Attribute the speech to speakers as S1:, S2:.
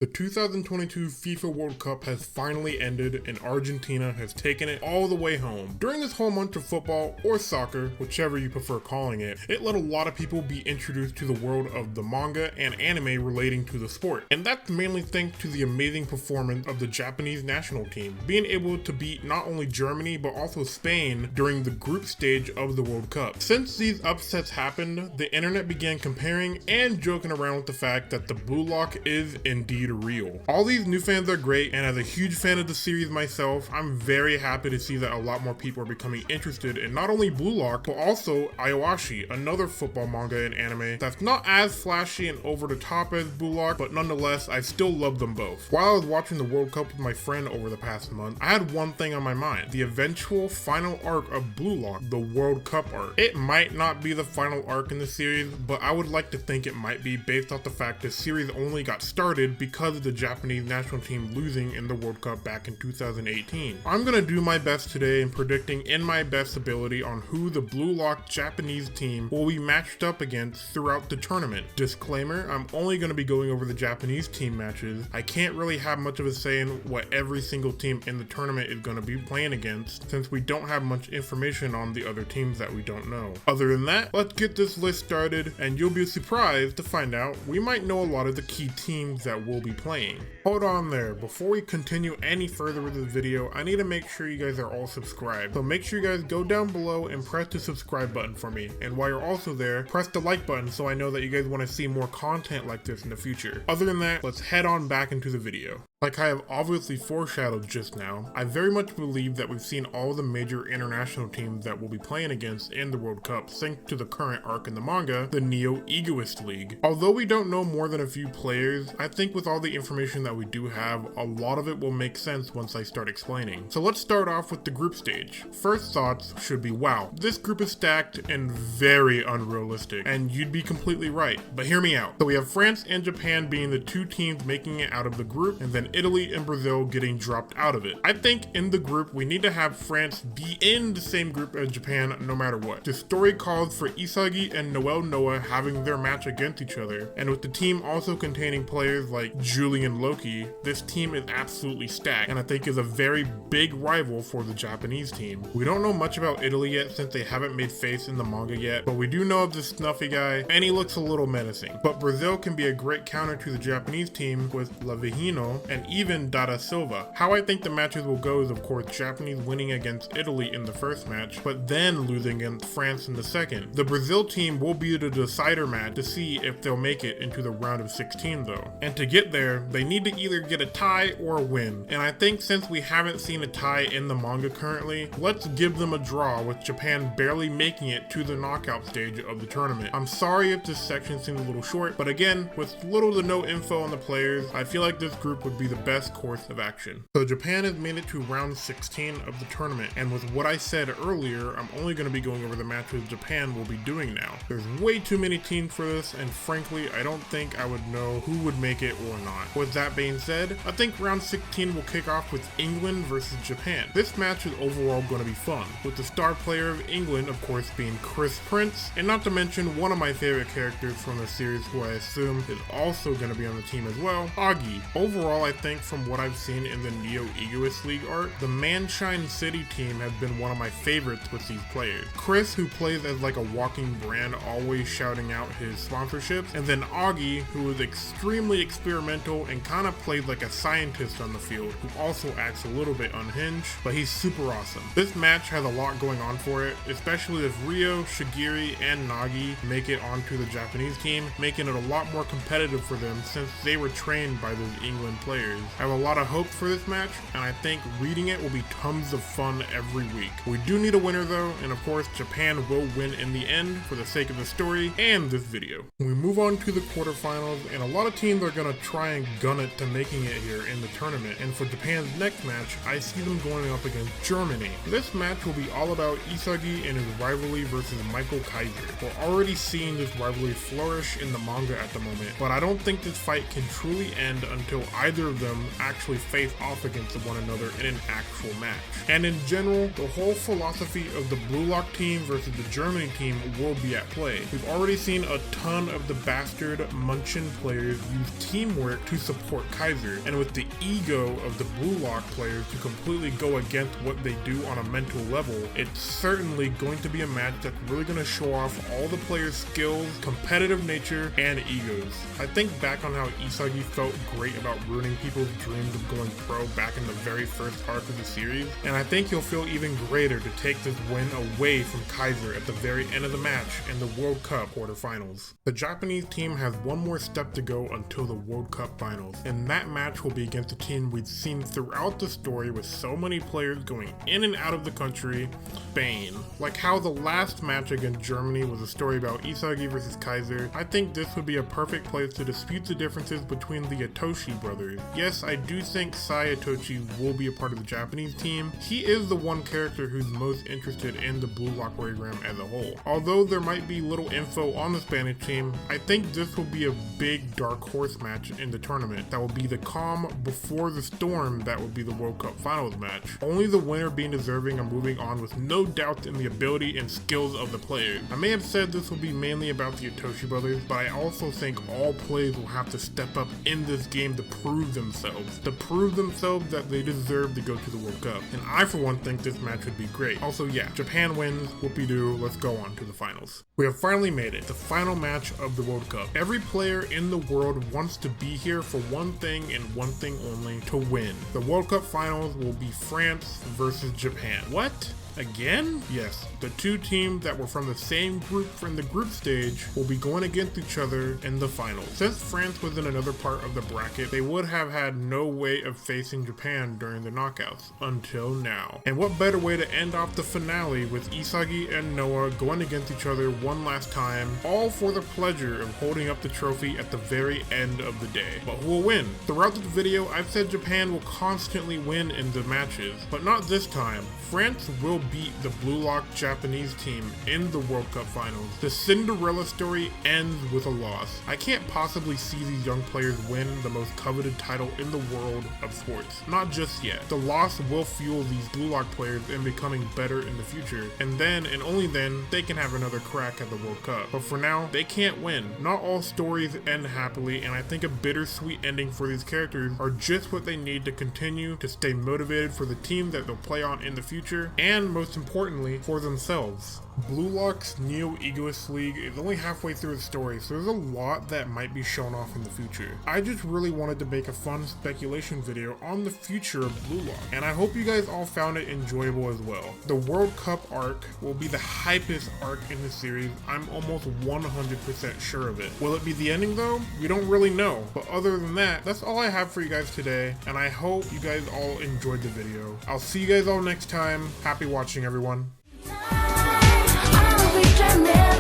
S1: The 2022 FIFA World Cup has finally ended and Argentina has taken it all the way home. During this whole month of football, or soccer, whichever you prefer calling it, it let a lot of people be introduced to the world of the manga and anime relating to the sport. And that's mainly thanks to the amazing performance of the Japanese national team, being able to beat not only Germany but also Spain during the group stage of the World Cup. Since these upsets happened, the internet began comparing and joking around with the fact that the Blue Lock is indeed real. All these new fans are great, and as a huge fan of the series myself, I'm very happy to see that a lot more people are becoming interested in not only Blue Lock, but also Aoashi, another football manga and anime that's not as flashy and over the top as Blue Lock, but nonetheless, I still love them both. While I was watching the World Cup with my friend over the past month, I had one thing on my mind: the eventual final arc of Blue Lock, the World Cup arc. It might not be the final arc in the series, but I would like to think it might be based off the fact the series only got started because of the Japanese national team losing in the World Cup back in 2018. I'm gonna do my best today in predicting in my best ability on who the Blue Lock Japanese team will be matched up against throughout the tournament. Disclaimer, I'm only gonna be going over the Japanese team matches. I can't really have much of a say in what every single team in the tournament is gonna be playing against, since we don't have much information on the other teams that we don't know. Other than that, let's get this list started, and you'll be surprised to find out we might know a lot of the key teams that will be playing. Hold on there, before we continue any further with this video, I need to make sure you guys are all subscribed. So make sure you guys go down below and press the subscribe button for me. And while you're also there, press the like button so I know that you guys want to see more content like this in the future. Other than that, let's head on back into the video. Like I have obviously foreshadowed just now, I very much believe that we've seen all the major international teams that we'll be playing against in the World Cup thanks to the current arc in the manga, the Neo-Egoist League. Although we don't know more than a few players, I think with all the information that we do have, a lot of it will make sense once I start explaining. So let's start off with the group stage. First thoughts should be, wow, this group is stacked and very unrealistic, and you'd be completely right, but hear me out. So we have France and Japan being the two teams making it out of the group, and then Italy and Brazil getting dropped out of it. I think in the group, we need to have France be in the same group as Japan no matter what. The story calls for Isagi and Noel Noah having their match against each other, and with the team also containing players like Julian Loki, this team is absolutely stacked, and I think is a very big rival for the Japanese team. We don't know much about Italy yet since they haven't made face in the manga yet, but we do know of this snuffy guy, and he looks a little menacing. But Brazil can be a great counter to the Japanese team with Lavihino and even Dada Silva. How I think the matches will go is of course Japanese winning against Italy in the first match, but then losing against France in the second. The Brazil team will be the decider match to see if they'll make it into the round of 16 though. And to get there, they need to either get a tie or a win. And I think since we haven't seen a tie in the manga currently, let's give them a draw with Japan barely making it to the knockout stage of the tournament. I'm sorry if this section seems a little short, but again, with little to no info on the players, I feel like this group would be the best course of action. So Japan has made it to round 16 of the tournament, and with what I said earlier, I'm only going to be going over the matches Japan will be doing now. There's way too many teams for this, and frankly, I don't think I would know who would make it or not. With that being said, I think round 16 will kick off with England versus Japan. This match is overall going to be fun, with the star player of England, of course, being Chris Prince, and not to mention one of my favorite characters from the series who I assume is also going to be on the team as well, Augie. Overall, I think from what I've seen in the Neo-Egoist League arc, the Manshine City team has been one of my favorites with these players. Chris, who plays as like a walking brand, always shouting out his sponsorships, and then Augie, who is extremely experimental and kind of plays like a scientist on the field, who also acts a little bit unhinged, but he's super awesome. This match has a lot going on for it, especially if Ryo, Shigiri, and Nagi make it onto the Japanese team, making it a lot more competitive for them since they were trained by those England players. I have a lot of hope for this match, and I think reading it will be tons of fun every week. We do need a winner though, and of course Japan will win in the end for the sake of the story and this video. We move on to the quarterfinals, and a lot of teams are gonna try and gun it to making it here in the tournament, and for Japan's next match, I see them going up against Germany. This match will be all about Isagi and his rivalry versus Michael Kaiser. We're already seeing this rivalry flourish in the manga at the moment, but I don't think this fight can truly end until either of them actually face off against one another in an actual match. And in general, the whole philosophy of the Blue Lock team versus the Germany team will be at play. We've already seen a ton of the bastard Munchin players use teamwork to support Kaiser, and with the ego of the Blue Lock players to completely go against what they do on a mental level, it's certainly going to be a match that's really going to show off all the players' skills, competitive nature, and egos. I think back on how Isagi felt great about ruining people's dreams of going pro back in the very first arc of the series, and I think he'll feel even greater to take this win away from Kaiser at the very end of the match in the World Cup quarterfinals. The Japanese team has one more step to go until the World Cup finals, and that match will be against a team we've seen throughout the story with so many players going in and out of the country, Spain. Like how the last match against Germany was a story about Isagi versus Kaiser, I think this would be a perfect place to dispute the differences between the Itoshi brothers. Yes, I do think Sai Itoshi will be a part of the Japanese team. He is the one character who's most interested in the Blue Lock program as a whole. Although there might be little info on the Spanish team, I think this will be a big dark horse match in the tournament that will be the calm before the storm that will be the World Cup finals match. Only the winner being deserving of moving on with no doubt in the ability and skills of the players. I may have said this will be mainly about the Itoshi brothers, but I also think all players will have to step up in this game to prove themselves that they deserve to go to the World Cup. And I for one think this match would be great. Also yeah, Japan wins, whoopie-doo, let's go on to the finals. We have finally made it, the final match of the World Cup. Every player in the world wants to be here for one thing and one thing only, to win. The World Cup finals will be France versus Japan. What? Again? Yes, the two teams that were from the same group from the group stage will be going against each other in the finals. Since France was in another part of the bracket, they would have had no way of facing Japan during the knockouts, until now. And what better way to end off the finale with Isagi and Noah going against each other one last time, all for the pleasure of holding up the trophy at the very end of the day. But who will win? Throughout this video, I've said Japan will constantly win in the matches, but not this time. France will beat the Blue Lock Japanese team in the World Cup finals. The Cinderella story ends with a loss. I can't possibly see these young players win the most coveted title in the world of sports. Not just yet. The loss will fuel these Blue Lock players in becoming better in the future, and then, and only then, they can have another crack at the World Cup. But for now, they can't win. Not all stories end happily, and I think a bittersweet ending for these characters are just what they need to continue to stay motivated for the team that they'll play on in the future, and most importantly, for themselves. Blue Lock's Neo-Egoist League is only halfway through the story, so there's a lot that might be shown off in the future. I just really wanted to make a fun speculation video on the future of Blue Lock, and I hope you guys all found it enjoyable as well. The World Cup arc will be the hypest arc in the series, I'm almost 100% sure of it. Will it be the ending though? We don't really know, but other than that, that's all I have for you guys today, and I hope you guys all enjoyed the video. I'll see you guys all next time. Happy watching, everyone.
S2: I'll be dreaming.